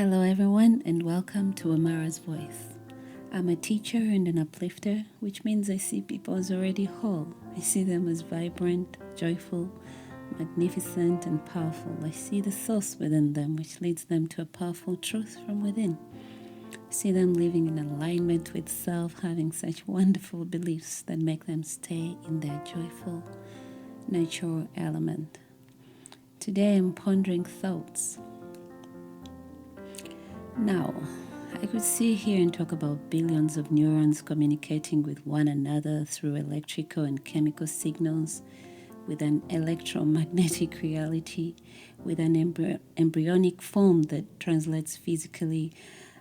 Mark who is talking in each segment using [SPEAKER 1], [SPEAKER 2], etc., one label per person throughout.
[SPEAKER 1] Hello, everyone, and welcome to Amara's Voice. I'm a teacher and an uplifter, which means I see people as already whole. I see them as vibrant, joyful, magnificent, and powerful. I see the source within them, which leads them to a powerful truth from within. I see them living in alignment with self, having such wonderful beliefs that make them stay in their joyful, natural element. Today I'm pondering thoughts. Now, I could sit here and talk about billions of neurons communicating with one another through electrical and chemical signals, with an electromagnetic reality, with an embryonic form that translates physically.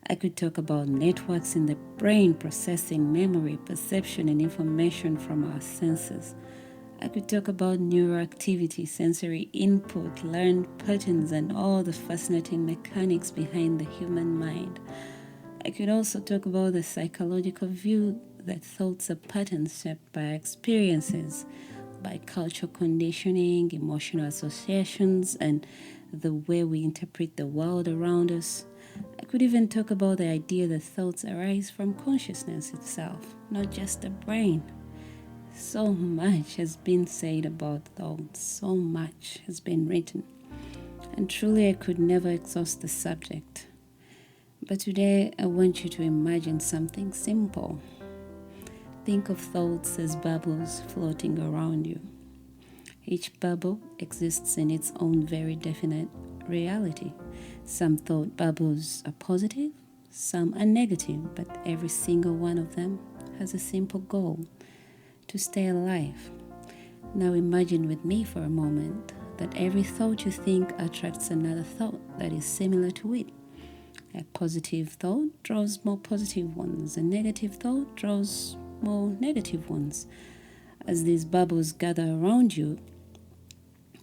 [SPEAKER 1] I could talk about networks in the brain processing memory, perception, and information from our senses. I could talk about neuroactivity, sensory input, learned patterns, and all the fascinating mechanics behind the human mind. I could also talk about the psychological view that thoughts are patterns shaped by experiences, by cultural conditioning, emotional associations, and the way we interpret the world around us. I could even talk about the idea that thoughts arise from consciousness itself, not just the brain. So much has been said about thoughts, so much has been written, and truly I could never exhaust the subject. But today I want you to imagine something simple. Think of thoughts as bubbles floating around you. Each bubble exists in its own very definite reality. Some thought bubbles are positive, some are negative, but every single one of them has a simple goal: to stay alive. Now imagine with me for a moment that every thought you think attracts another thought that is similar to it. A positive thought draws more positive ones. A negative thought draws more negative ones. As these bubbles gather around you,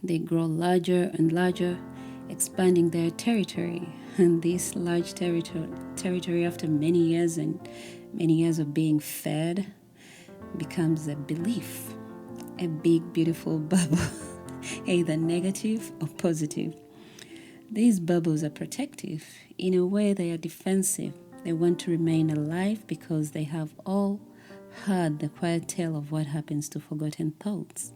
[SPEAKER 1] they grow larger and larger, expanding their territory. And this large territory after many years of being fed, becomes a belief, a big, beautiful bubble, either negative or positive. These bubbles are protective. In a way, they are defensive. They want to remain alive because they have all heard the quiet tale of what happens to forgotten thoughts.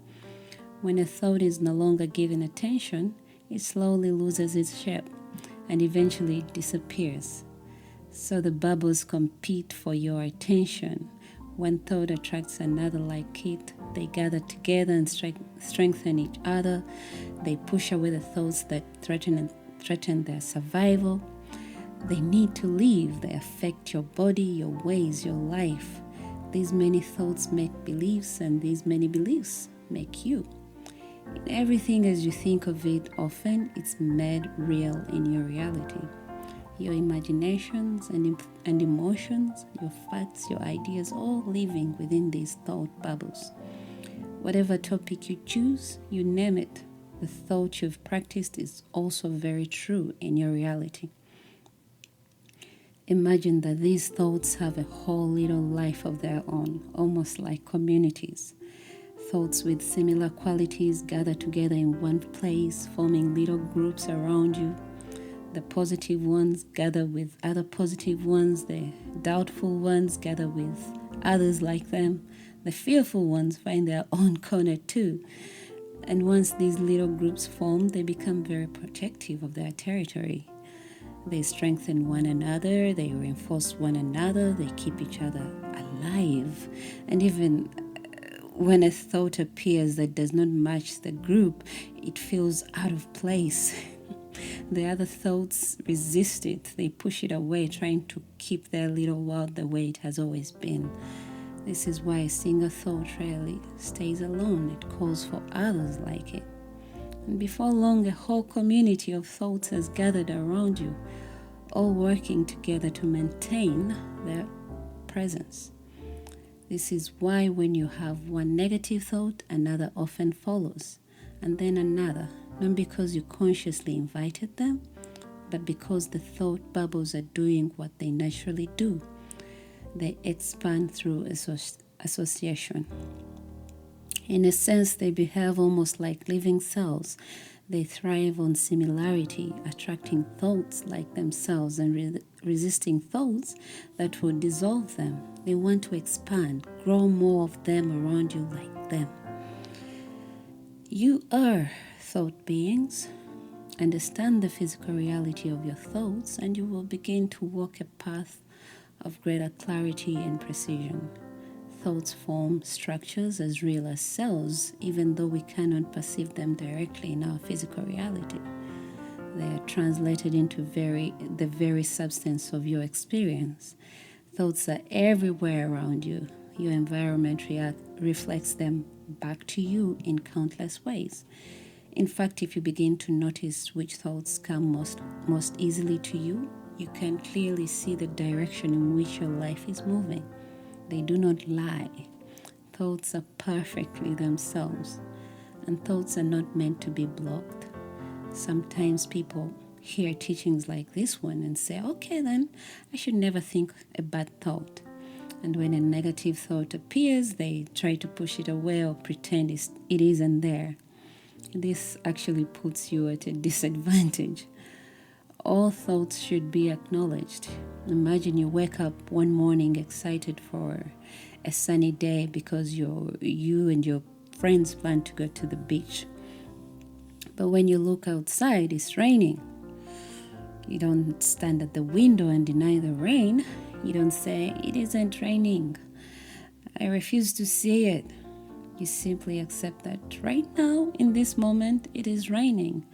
[SPEAKER 1] When a thought is no longer given attention, it slowly loses its shape and eventually disappears. So the bubbles compete for your attention. One thought attracts another like it. They gather together and strengthen each other. They push away the thoughts that threaten their survival. They need to live. They affect your body, your ways, your life. These many thoughts make beliefs, and these many beliefs make you. In everything as you think of it, often it's made real in your reality. Your imaginations and emotions, your facts, your ideas, all living within these thought bubbles. Whatever topic you choose, you name it. The thought you've practiced is also very true in your reality. Imagine that these thoughts have a whole little life of their own, almost like communities. Thoughts with similar qualities gather together in one place, forming little groups around you. The positive ones gather with other positive ones. The doubtful ones gather with others like them. The fearful ones find their own corner too. And once these little groups form, they become very protective of their territory. They strengthen one another. They reinforce one another. They keep each other alive. And even when a thought appears that does not match the group, it feels out of place. The other thoughts resist it. They push it away, trying to keep their little world the way it has always been. This is why a single thought rarely stays alone. It calls for others like it. And before long, a whole community of thoughts has gathered around you, all working together to maintain their presence. This is why when you have one negative thought, another often follows, and then another. Not because you consciously invited them, but because the thought bubbles are doing what they naturally do. They expand through association. In a sense, they behave almost like living cells. They thrive on similarity, attracting thoughts like themselves and resisting thoughts that would dissolve them. They want to expand, grow more of them around you like them. You are thought beings. Understand the physical reality of your thoughts, and you will begin to walk a path of greater clarity and precision. Thoughts form structures as real as cells, even though we cannot perceive them directly in our physical reality. They are translated into the very substance of your experience. Thoughts are everywhere around you. Your environment reflects them back to you in countless ways. In fact, if you begin to notice which thoughts come most easily to you, you can clearly see the direction in which your life is moving. They do not lie. Thoughts are perfectly themselves, and thoughts are not meant to be blocked. Sometimes people hear teachings like this one and say, okay, then I should never think a bad thought. And when a negative thought appears, they try to push it away or pretend it isn't there. This actually puts you at a disadvantage. All thoughts should be acknowledged. Imagine you wake up one morning excited for a sunny day because you and your friends plan to go to the beach. But when you look outside, it's raining. You don't stand at the window and deny the rain. You don't say, it isn't raining. I refuse to see it. You simply accept that right now, in this moment, it is raining.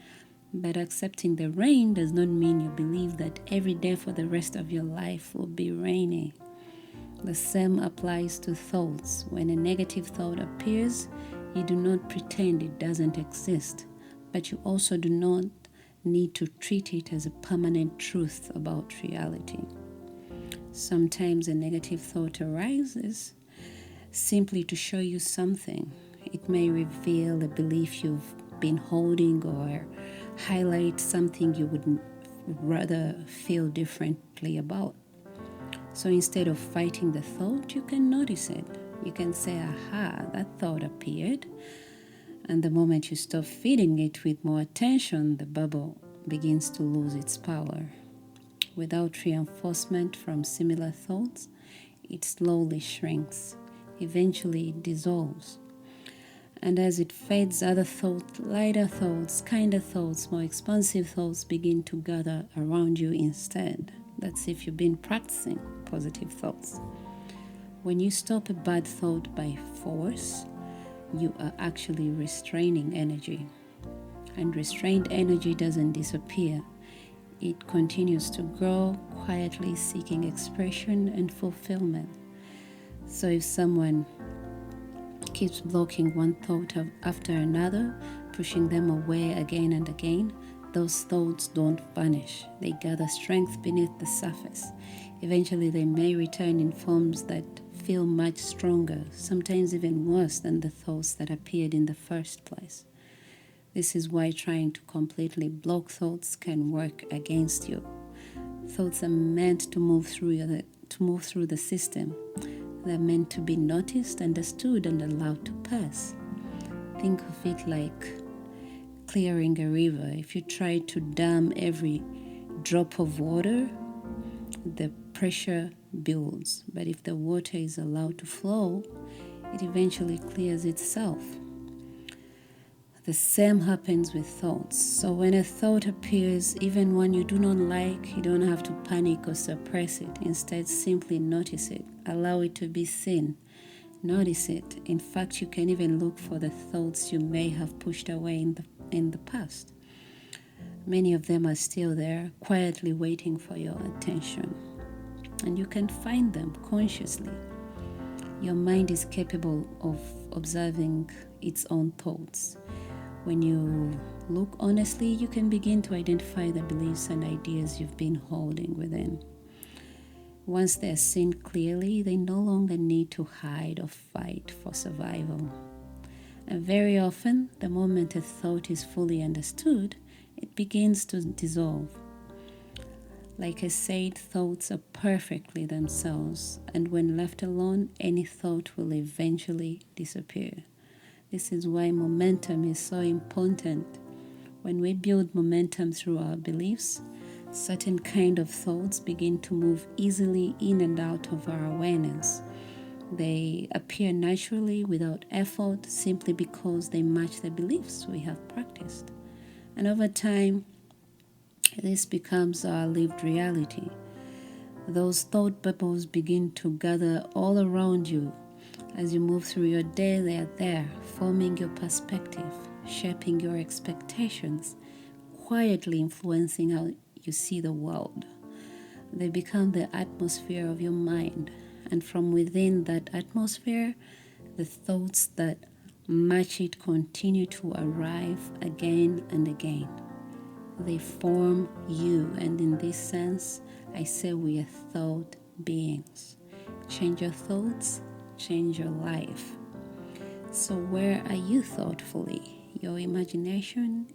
[SPEAKER 1] But accepting the rain does not mean you believe that every day for the rest of your life will be rainy. The same applies to thoughts. When a negative thought appears, you do not pretend it doesn't exist, but you also do not need to treat it as a permanent truth about reality. Sometimes a negative thought arises simply to show you something. It may reveal a belief you've been holding or highlight something you would rather feel differently about. So instead of fighting the thought, you can notice it. You can say, aha, that thought appeared. And the moment you stop feeding it with more attention, the bubble begins to lose its power. Without reinforcement from similar thoughts, it slowly shrinks. Eventually it dissolves. And as it fades, other thoughts, lighter thoughts, kinder thoughts, more expansive thoughts begin to gather around you instead. That's if you've been practicing positive thoughts. When you stop a bad thought by force, you are actually restraining energy. And restrained energy doesn't disappear. It continues to grow, quietly seeking expression and fulfillment. So if someone keeps blocking one thought after another, pushing them away again and again, those thoughts don't vanish. They gather strength beneath the surface. Eventually they may return in forms that feel much stronger, sometimes even worse than the thoughts that appeared in the first place. This is why trying to completely block thoughts can work against you. Thoughts are meant to move through the system. They're meant to be noticed, understood, and allowed to pass. Think of it like clearing a river. If you try to dam every drop of water, the pressure builds. But if the water is allowed to flow, it eventually clears itself. The same happens with thoughts. So when a thought appears, even one you do not like, you don't have to panic or suppress it. Instead, simply notice it. Allow it to be seen. Notice it. In fact, you can even look for the thoughts you may have pushed away in the past. Many of them are still there, quietly waiting for your attention. And you can find them consciously. Your mind is capable of observing its own thoughts. When you look honestly, you can begin to identify the beliefs and ideas you've been holding within. Once they're seen clearly, they no longer need to hide or fight for survival. And very often, the moment a thought is fully understood, it begins to dissolve. Like I said, thoughts are perfectly themselves, and when left alone, any thought will eventually disappear. This is why momentum is so important. When we build momentum through our beliefs, certain kind of thoughts begin to move easily in and out of our awareness. They appear naturally without effort simply because they match the beliefs we have practiced. And over time, this becomes our lived reality. Those thought bubbles begin to gather all around you. As you move through your day, they are there, forming your perspective, shaping your expectations, quietly influencing how you see the world. They become the atmosphere of your mind, and from within that atmosphere, the thoughts that match it continue to arrive again and again. They form you, and in this sense, I say we are thought beings. Change your thoughts, change your life. So where are you thoughtfully? Your imagination,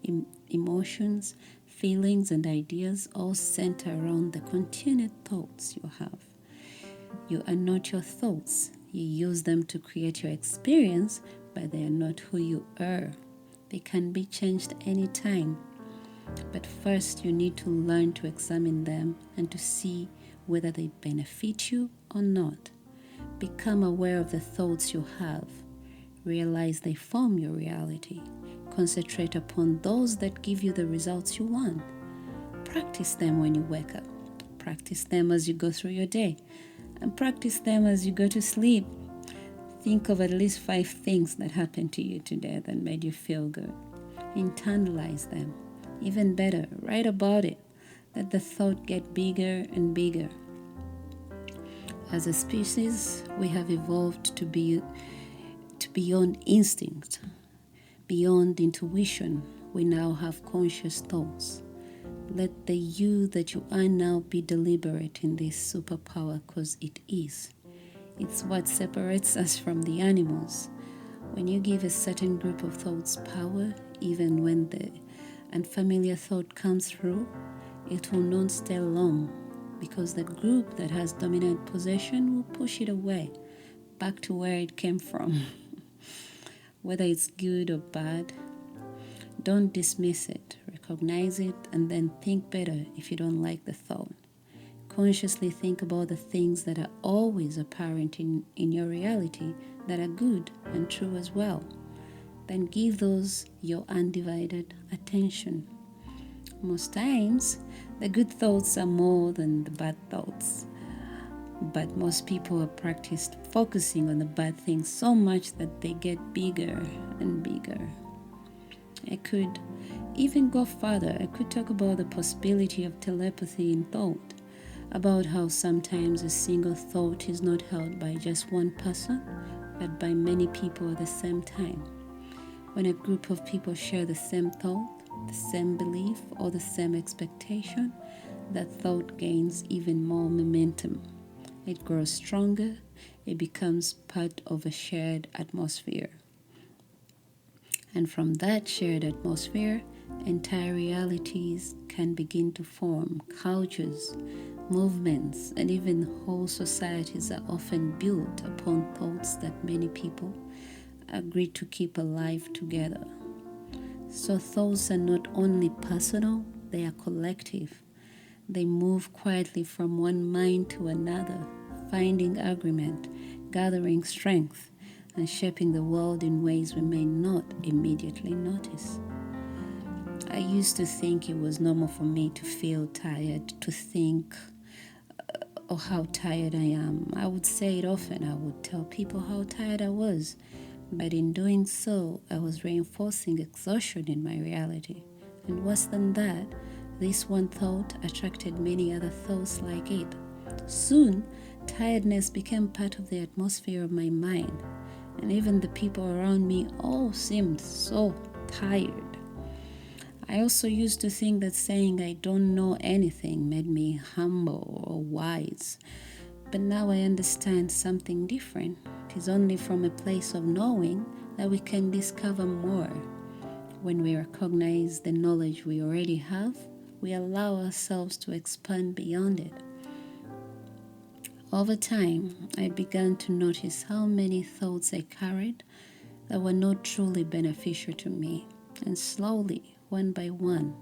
[SPEAKER 1] emotions, feelings, and ideas all center around the continued thoughts you have. You are not your thoughts. You use them to create your experience, but they are not who you are. They can be changed anytime. But first, you need to learn to examine them and to see whether they benefit you or not. Become aware of the thoughts you have. Realize they form your reality. Concentrate upon those that give you the results you want. Practice them when you wake up. Practice them as you go through your day. And practice them as you go to sleep. Think of at least 5 things that happened to you today that made you feel good. Internalize them. Even better, write about it. Let the thought get bigger and bigger. As a species, we have evolved to beyond instinct, beyond intuition. We now have conscious thoughts. Let the you that you are now be deliberate in this superpower, because it is. It's what separates us from the animals. When you give a certain group of thoughts power, even when the unfamiliar thought comes through, it will not stay long, because the group that has dominant possession will push it away, back to where it came from. Whether it's good or bad, don't dismiss it. Recognize it and then think better if you don't like the thought. Consciously think about the things that are always apparent in your reality that are good and true as well. Then give those your undivided attention. Most times, the good thoughts are more than the bad thoughts. But most people have practiced focusing on the bad things so much that they get bigger and bigger. I could even go further. I could talk about the possibility of telepathy in thought, about how sometimes a single thought is not held by just one person, but by many people at the same time. When a group of people share the same thought, the same belief, or the same expectation, that thought gains even more momentum. It grows stronger. It becomes part of a shared atmosphere. And from that shared atmosphere, entire realities can begin to form. Cultures, movements, and even whole societies are often built upon thoughts that many people agree to keep alive together. So thoughts are not only personal, they are collective. They move quietly from one mind to another, finding agreement, gathering strength, and shaping the world in ways we may not immediately notice. I used to think it was normal for me to feel tired, to think of how tired I am. I would say it often. I would tell people how tired I was. But in doing so, I was reinforcing exhaustion in my reality. And worse than that, this one thought attracted many other thoughts like it. Soon, tiredness became part of the atmosphere of my mind. And even the people around me all seemed so tired. I also used to think that saying I don't know anything made me humble or wise. But now I understand something different. It is only from a place of knowing that we can discover more. When we recognize the knowledge we already have, we allow ourselves to expand beyond it. Over time, I began to notice how many thoughts I carried that were not truly beneficial to me. And slowly, one by one.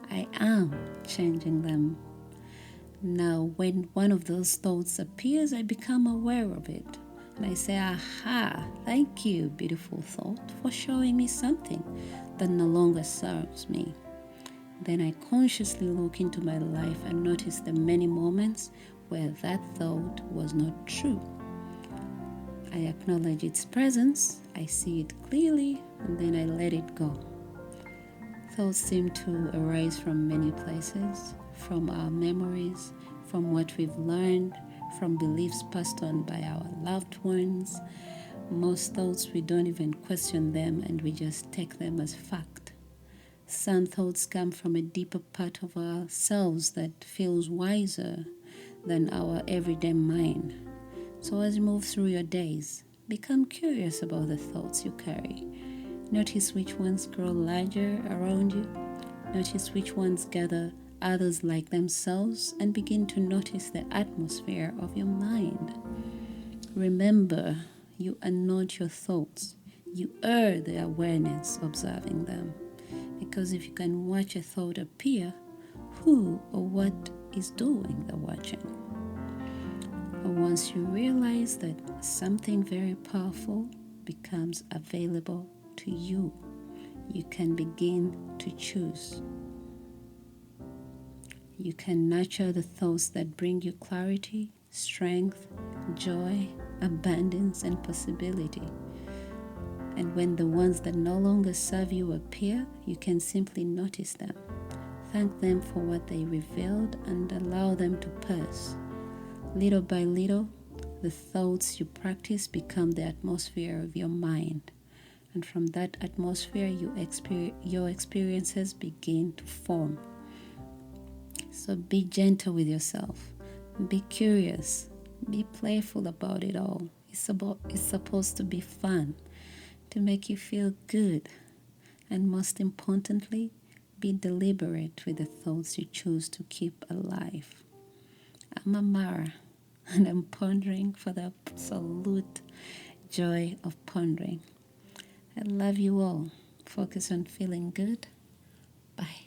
[SPEAKER 1] I am changing them. Now, when one of those thoughts appears, I become aware of it. And I say, aha, thank you, beautiful thought, for showing me something that no longer serves me. Then I consciously look into my life and notice the many moments where that thought was not true. I acknowledge its presence, I see it clearly, and then I let it go. Thoughts seem to arise from many places, from our memories, from what we've learned, from beliefs passed on by our loved ones. Most thoughts, we don't even question them and we just take them as fact. Some thoughts come from a deeper part of ourselves that feels wiser than our everyday mind. So as you move through your days, become curious about the thoughts you carry. Notice which ones grow larger around you. Notice which ones gather others like themselves and begin to notice the atmosphere of your mind. Remember, you are not your thoughts. You are the awareness observing them. Because if you can watch a thought appear, who or what is doing the watching? Once you realize that something very powerful becomes available to you, you can begin to choose. You can nurture the thoughts that bring you clarity, strength, joy, abundance, and possibility. And when the ones that no longer serve you appear, you can simply notice them. Thank them for what they revealed and allow them to pass. Little by little, the thoughts you practice become the atmosphere of your mind. And from that atmosphere, your experiences begin to form. So be gentle with yourself. Be curious. Be playful about it all. It's supposed to be fun, to make you feel good. And most importantly, be deliberate with the thoughts you choose to keep alive. I'm Amara, and I'm pondering for the absolute joy of pondering. I love you all. Focus on feeling good. Bye.